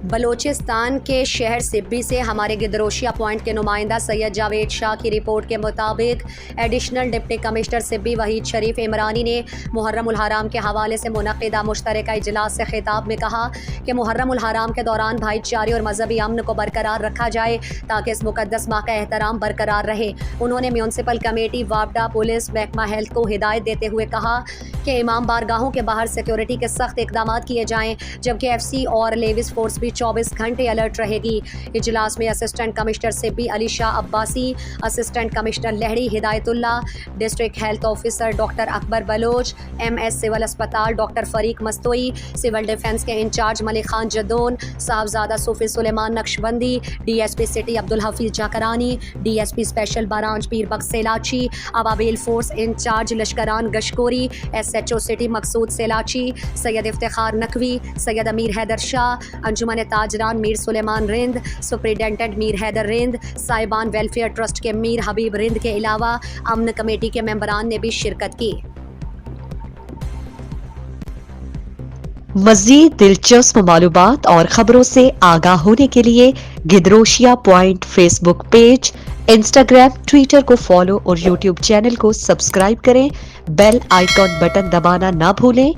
بلوچستان کے شہر سبی سے ہمارے گدروشیا پوائنٹ کے نمائندہ سید جاوید شاہ کی رپورٹ کے مطابق ایڈیشنل ڈپٹی کمشنر سبی وحید شریف عمرانی نے محرم الحرام کے حوالے سے منعقدہ مشترکہ اجلاس سے خطاب میں کہا کہ محرم الحرام کے دوران بھائی چارے اور مذہبی امن کو برقرار رکھا جائے تاکہ اس مقدس ماہ کا احترام برقرار رہے۔ انہوں نے میونسپل کمیٹی، وابڈا، پولیس محکمہ ہیلتھ کو ہدایت دیتے ہوئے کہا کہ امام بارگاہوں کے باہر سیکیورٹی کے سخت اقدامات کیے جائیں، جبکہ ایف سی اور لیویز فورس بھی 24 گھنٹے الرٹ رہے گی۔ اجلاس میں assistant commissioner Sibi Ali Shah Abbasi, assistant commissioner Lehri Hidayatullah, district health officer doctor Akbar Baloch, M S civil اسپتال doctor Fareeq Mastoi, civil defence کے incharge Malik Khan Jadoon, Sahibzada Sufi Suleman Naqshbandi, D S P city Abdulhafeez Jakrani, D S P special branch Pir Bakhsh Silachi, Ababeel force incharge Lashkran Gishkori, S H O city Maqsood Silachi, Syed Iftikhar Naqvi, Syed Amir Haider شاہ، انجمن تاجران میر سلیمان رند، superintendent میر حیدر رند، صاحبان welfare trust کے میر حبیب رند کے علاوہ امن committee کے ممبران نے بھی شرکت کی۔ مزید دلچسپ معلومات اور خبروں سے آگاہ ہونے کے لیے Gedrosia point Facebook page, Instagram, Twitter کو فالو اور یوٹیوب چینل کو سبسکرائب کریں۔ بیل آئیکن بٹن دبانا نہ بھولیں